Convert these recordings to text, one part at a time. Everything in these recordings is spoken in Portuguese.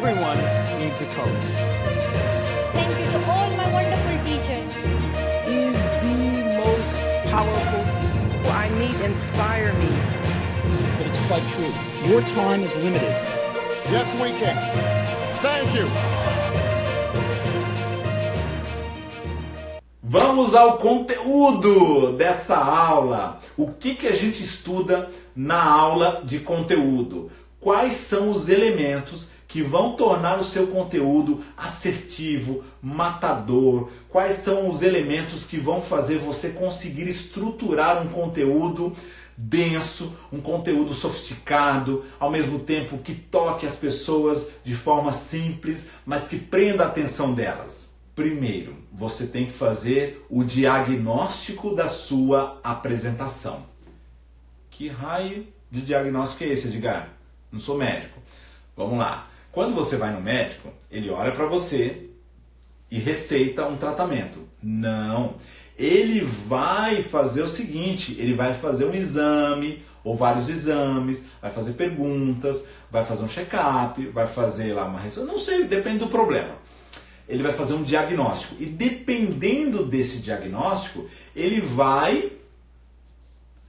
Everyone needs a coach. Thank you to all my wonderful teachers. Is the most powerful. I need inspire me. But it's quite true. Your time is limited. Yes, we can. Thank you. Vamos ao conteúdo dessa aula. O que a gente estuda na aula de conteúdo? Quais são os elementos que vão tornar o seu conteúdo assertivo, matador? Quais são os elementos que vão fazer você conseguir estruturar um conteúdo denso, um conteúdo sofisticado, ao mesmo tempo que toque as pessoas de forma simples, mas que prenda a atenção delas? Primeiro, você tem que fazer o diagnóstico da sua apresentação. Que raio de diagnóstico é esse, Edgar? Não sou médico. Vamos lá. Quando você vai no médico, ele olha para você e receita um tratamento. Não. Ele vai fazer o seguinte, ele vai fazer um exame, ou vários exames, vai fazer perguntas, vai fazer um check-up, vai fazer lá uma ressonância, não sei, depende do problema. Ele vai fazer um diagnóstico. E dependendo desse diagnóstico, ele vai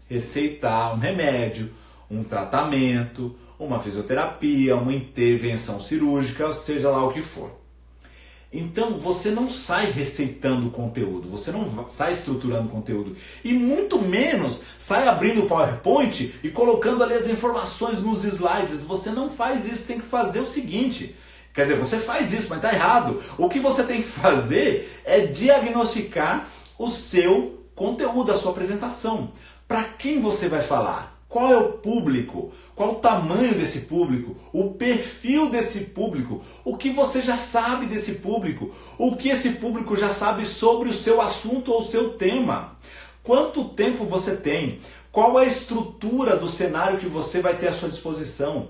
receitar um remédio, um tratamento, uma fisioterapia, uma intervenção cirúrgica, seja lá o que for. Então, você não sai receitando conteúdo, você não sai estruturando conteúdo. E muito menos sai abrindo o PowerPoint e colocando ali as informações nos slides. Você não faz isso, tem que fazer o seguinte. Quer dizer, você faz isso, mas está errado. O que você tem que fazer é diagnosticar o seu conteúdo, a sua apresentação. Para quem você vai falar? Qual é o público? Qual o tamanho desse público? O perfil desse público? O que você já sabe desse público? O que esse público já sabe sobre o seu assunto ou o seu tema? Quanto tempo você tem? Qual é a estrutura do cenário que você vai ter à sua disposição?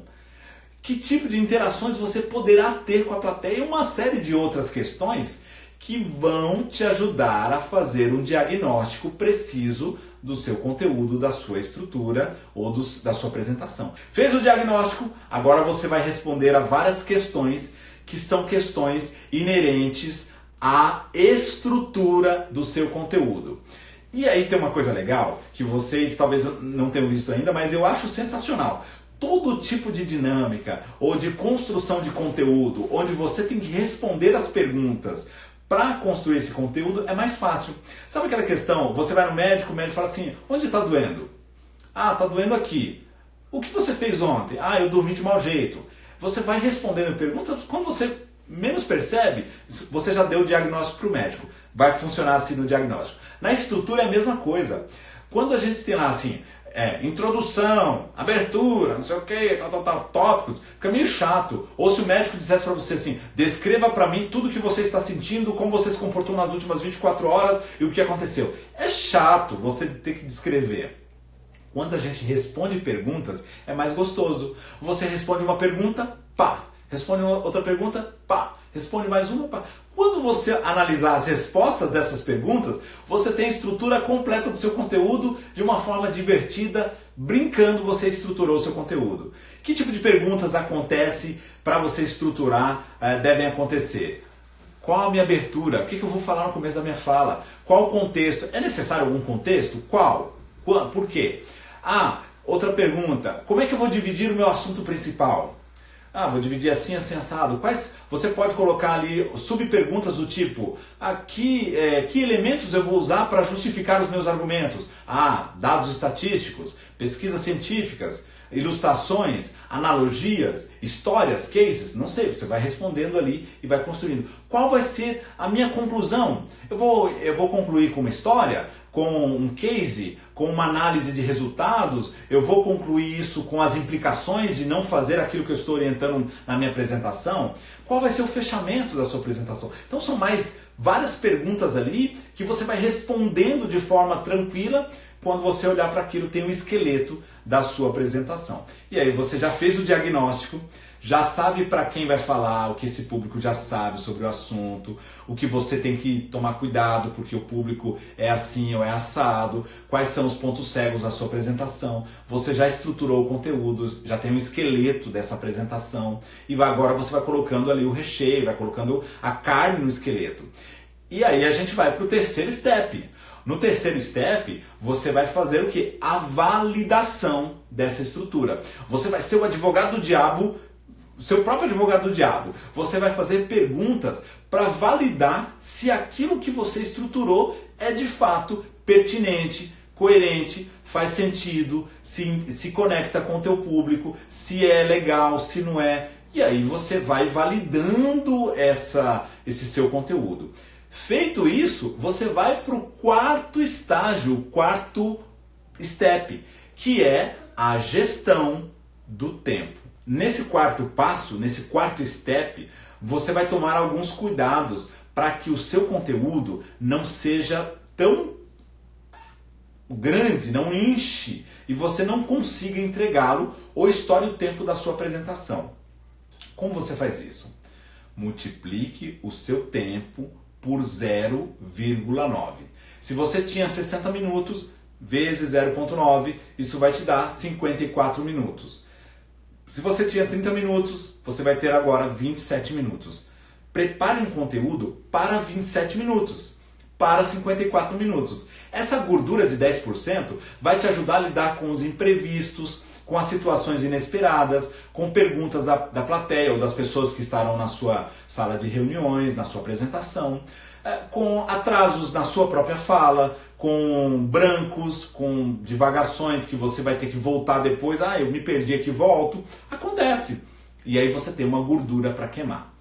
Que tipo de interações você poderá ter com a plateia? E uma série de outras questões que vão te ajudar a fazer um diagnóstico preciso do seu conteúdo, da sua estrutura ou da sua apresentação. Fez o diagnóstico, agora você vai responder a várias questões que são questões inerentes à estrutura do seu conteúdo. E aí tem uma coisa legal que vocês talvez não tenham visto ainda, mas eu acho sensacional. Todo tipo de dinâmica ou de construção de conteúdo, onde você tem que responder as perguntas para construir esse conteúdo, é mais fácil. Sabe aquela questão, você vai no médico, o médico fala assim, onde está doendo? Ah, está doendo aqui. O que você fez ontem? Ah, eu dormi de mau jeito. Você vai respondendo perguntas, quando você menos percebe, você já deu o diagnóstico para o médico. Vai funcionar assim no diagnóstico. Na estrutura é a mesma coisa. Quando a gente tem lá assim, introdução, abertura, não sei o que, tópicos, fica meio chato. Ou se o médico dissesse para você assim, descreva para mim tudo que você está sentindo, como você se comportou nas últimas 24 horas e o que aconteceu. É chato você ter que descrever. Quando a gente responde perguntas, é mais gostoso. Você responde uma pergunta, pá. Responde outra pergunta, pá. Responde mais uma, pá. Quando você analisar as respostas dessas perguntas, você tem a estrutura completa do seu conteúdo de uma forma divertida, brincando, você estruturou o seu conteúdo. Que tipo de perguntas acontece para você estruturar, devem acontecer? Qual a minha abertura? O que eu vou falar no começo da minha fala? Qual o contexto? É necessário algum contexto? Qual? Por quê? Ah, outra pergunta. Como é que eu vou dividir o meu assunto principal? Ah, vou dividir assim, assim, assado. Você pode colocar ali subperguntas do tipo, que elementos eu vou usar para justificar os meus argumentos? Ah, dados estatísticos, pesquisas científicas, ilustrações, analogias, histórias, cases, não sei, você vai respondendo ali e vai construindo. Qual vai ser a minha conclusão? Eu vou concluir com uma história, com um case, com uma análise de resultados, eu vou concluir isso com as implicações de não fazer aquilo que eu estou orientando na minha apresentação. Qual vai ser o fechamento da sua apresentação? Então são mais várias perguntas ali que você vai respondendo de forma tranquila. Quando você olhar para aquilo, tem um esqueleto da sua apresentação. E aí você já fez o diagnóstico, já sabe para quem vai falar, o que esse público já sabe sobre o assunto, o que você tem que tomar cuidado porque o público é assim ou é assado, quais são os pontos cegos da sua apresentação. Você já estruturou o conteúdo, já tem um esqueleto dessa apresentação e agora você vai colocando ali o recheio, vai colocando a carne no esqueleto. E aí a gente vai para o terceiro step. No terceiro step, você vai fazer o quê? A validação dessa estrutura. Você vai ser o advogado do diabo, seu próprio advogado do diabo. Você vai fazer perguntas para validar se aquilo que você estruturou é de fato pertinente, coerente, faz sentido, se conecta com o teu público, se é legal, se não é. E aí você vai validando esse seu conteúdo. Feito isso, você vai para o quarto estágio, o quarto step, que é a gestão do tempo. Nesse quarto passo, nesse quarto step, você vai tomar alguns cuidados para que o seu conteúdo não seja tão grande, não enche e você não consiga entregá-lo ou estoure o tempo da sua apresentação. Como você faz isso? Multiplique o seu tempo por 0,9. Se você tinha 60 minutos, vezes 0,9, isso vai te dar 54 minutos. Se você tinha 30 minutos, você vai ter agora 27 minutos. Prepare um conteúdo para 27 minutos, para 54 minutos. Essa gordura de 10% vai te ajudar a lidar com os imprevistos, com as situações inesperadas, com perguntas da plateia ou das pessoas que estarão na sua sala de reuniões, na sua apresentação, com atrasos na sua própria fala, com brancos, com divagações que você vai ter que voltar depois. Eu me perdi aqui, volto. Acontece. E aí você tem uma gordura para queimar.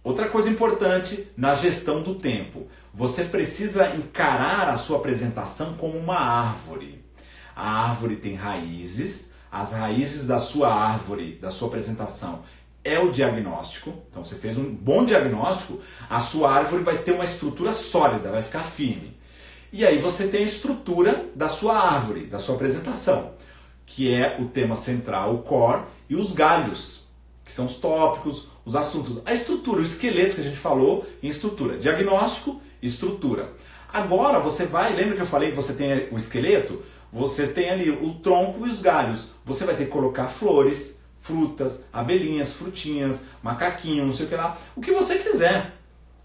Outra coisa importante na gestão do tempo. Você precisa encarar a sua apresentação como uma árvore. A árvore tem raízes. As raízes da sua árvore, da sua apresentação, é o diagnóstico. Então você fez um bom diagnóstico, a sua árvore vai ter uma estrutura sólida, vai ficar firme. E aí você tem a estrutura da sua árvore, da sua apresentação, que é o tema central, o core, e os galhos, que são os tópicos, os assuntos. A estrutura, o esqueleto que a gente falou em estrutura. Diagnóstico, estrutura. Agora você vai, lembra que eu falei que você tem o esqueleto? Você tem ali o tronco e os galhos. Você vai ter que colocar flores, frutas, abelhinhas, frutinhas, macaquinho, não sei o que lá, o que você quiser.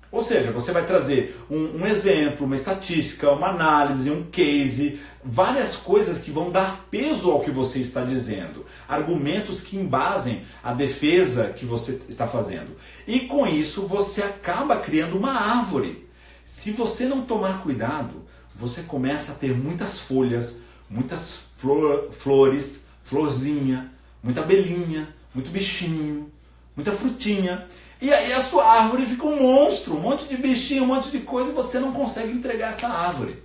Ou seja, você vai trazer um exemplo, uma estatística, uma análise, um case, várias coisas que vão dar peso ao que você está dizendo, argumentos que embasem a defesa que você está fazendo. E com isso você acaba criando uma árvore. Se você não tomar cuidado, você começa a ter muitas folhas, muitas flores, florzinha, muita abelhinha, muito bichinho, muita frutinha. E aí a sua árvore fica um monstro, um monte de bichinho, um monte de coisa e você não consegue entregar essa árvore.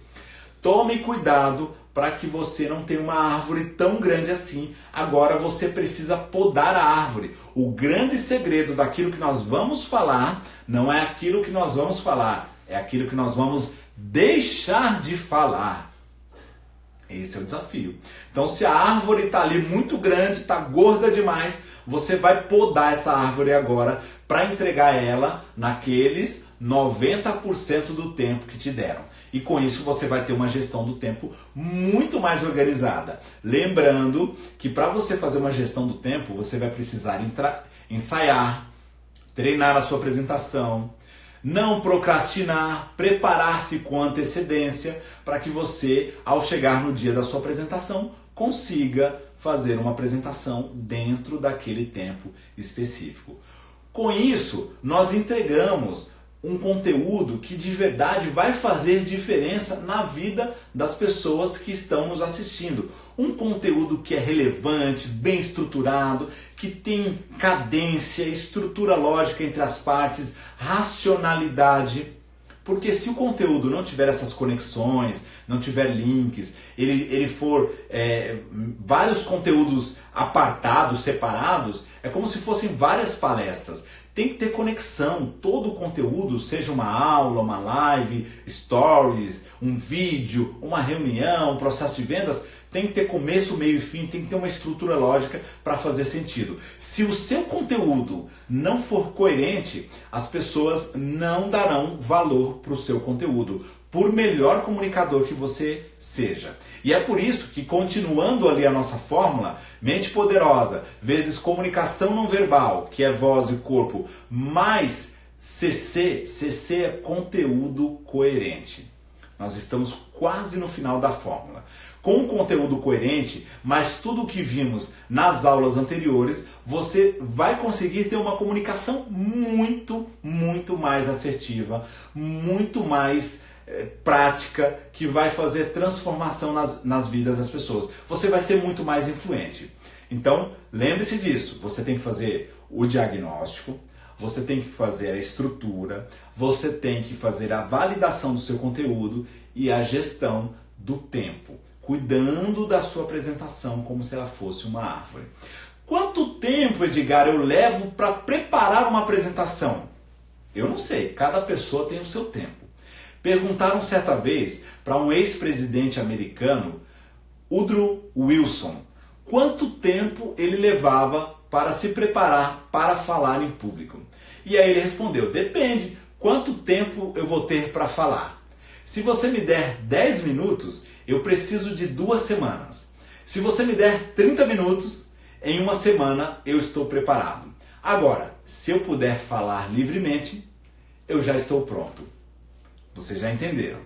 Tome cuidado para que você não tenha uma árvore tão grande assim. Agora você precisa podar a árvore. O grande segredo daquilo que nós vamos falar não é aquilo que nós vamos falar, é aquilo que nós vamos deixar de falar. Esse é o desafio. Então, se a árvore está ali muito grande, está gorda demais, você vai podar essa árvore agora para entregar ela naqueles 90% do tempo que te deram. E com isso você vai ter uma gestão do tempo muito mais organizada. Lembrando que para você fazer uma gestão do tempo, você vai precisar ensaiar, treinar a sua apresentação, não procrastinar, preparar-se com antecedência para que você, ao chegar no dia da sua apresentação, consiga fazer uma apresentação dentro daquele tempo específico. Com isso, nós entregamos um conteúdo que de verdade vai fazer diferença na vida das pessoas que estão nos assistindo. Um conteúdo que é relevante, bem estruturado, que tem cadência, estrutura lógica entre as partes, racionalidade. Porque se o conteúdo não tiver essas conexões, não tiver links, ele for vários conteúdos apartados, separados, é como se fossem várias palestras. Tem que ter conexão, todo o conteúdo, seja uma aula, uma live, stories, um vídeo, uma reunião, um processo de vendas, tem que ter começo, meio e fim, tem que ter uma estrutura lógica para fazer sentido. Se o seu conteúdo não for coerente, as pessoas não darão valor para o seu conteúdo, por melhor comunicador que você seja. E é por isso que, continuando ali a nossa fórmula, mente poderosa vezes comunicação não verbal, que é voz e corpo, mais CC é conteúdo coerente. Nós estamos quase no final da fórmula. Com um conteúdo coerente, mas tudo o que vimos nas aulas anteriores, você vai conseguir ter uma comunicação muito mais assertiva, muito mais prática, que vai fazer transformação nas vidas das pessoas. Você vai ser muito mais influente. Então, lembre-se disso. Você tem que fazer o diagnóstico, você tem que fazer a estrutura, você tem que fazer a validação do seu conteúdo e a gestão do tempo, cuidando da sua apresentação como se ela fosse uma árvore. Quanto tempo, Edgar, eu levo para preparar uma apresentação? Eu não sei, cada pessoa tem o seu tempo. Perguntaram certa vez para um ex-presidente americano, Woodrow Wilson, quanto tempo ele levava para se preparar para falar em público. E aí ele respondeu, depende, quanto tempo eu vou ter para falar? Se você me der 10 minutos, eu preciso de 2 semanas. Se você me der 30 minutos, em 1 semana eu estou preparado. Agora, se eu puder falar livremente, eu já estou pronto. Vocês já entenderam?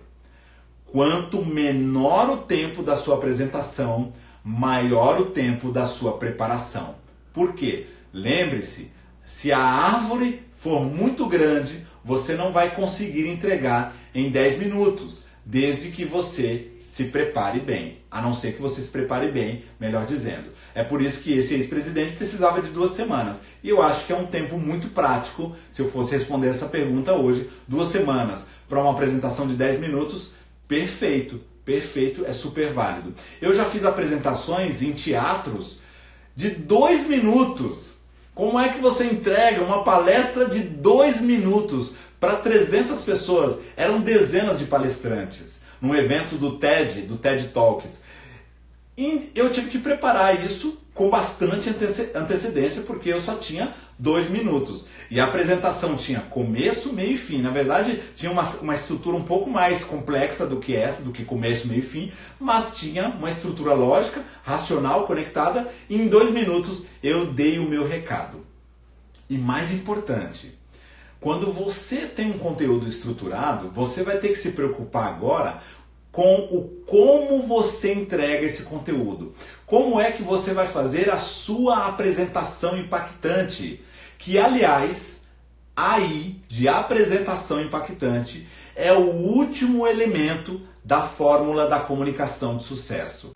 Quanto menor o tempo da sua apresentação, maior o tempo da sua preparação. Por quê? Lembre-se, se a árvore for muito grande, você não vai conseguir entregar em 10 minutos, desde que você se prepare bem. A não ser que você se prepare bem, melhor dizendo. É por isso que esse ex-presidente precisava de 2 semanas. E eu acho que é um tempo muito prático, se eu fosse responder essa pergunta hoje, 2 semanas para uma apresentação de 10 minutos, perfeito, é super válido. Eu já fiz apresentações em teatros de 2 minutos. Como é que você entrega uma palestra de 2 minutos para 300 pessoas? Eram dezenas de palestrantes num evento do TED Talks. E eu tive que preparar isso com bastante antecedência, porque eu só tinha 2 minutos. E a apresentação tinha começo, meio e fim. Na verdade, tinha uma estrutura um pouco mais complexa do que essa, do que começo, meio e fim, mas tinha uma estrutura lógica, racional, conectada, e em 2 minutos eu dei o meu recado. E mais importante, quando você tem um conteúdo estruturado, você vai ter que se preocupar agora com o como você entrega esse conteúdo. Como é que você vai fazer a sua apresentação impactante? Que, aliás, aí, de apresentação impactante, é o último elemento da fórmula da comunicação de sucesso.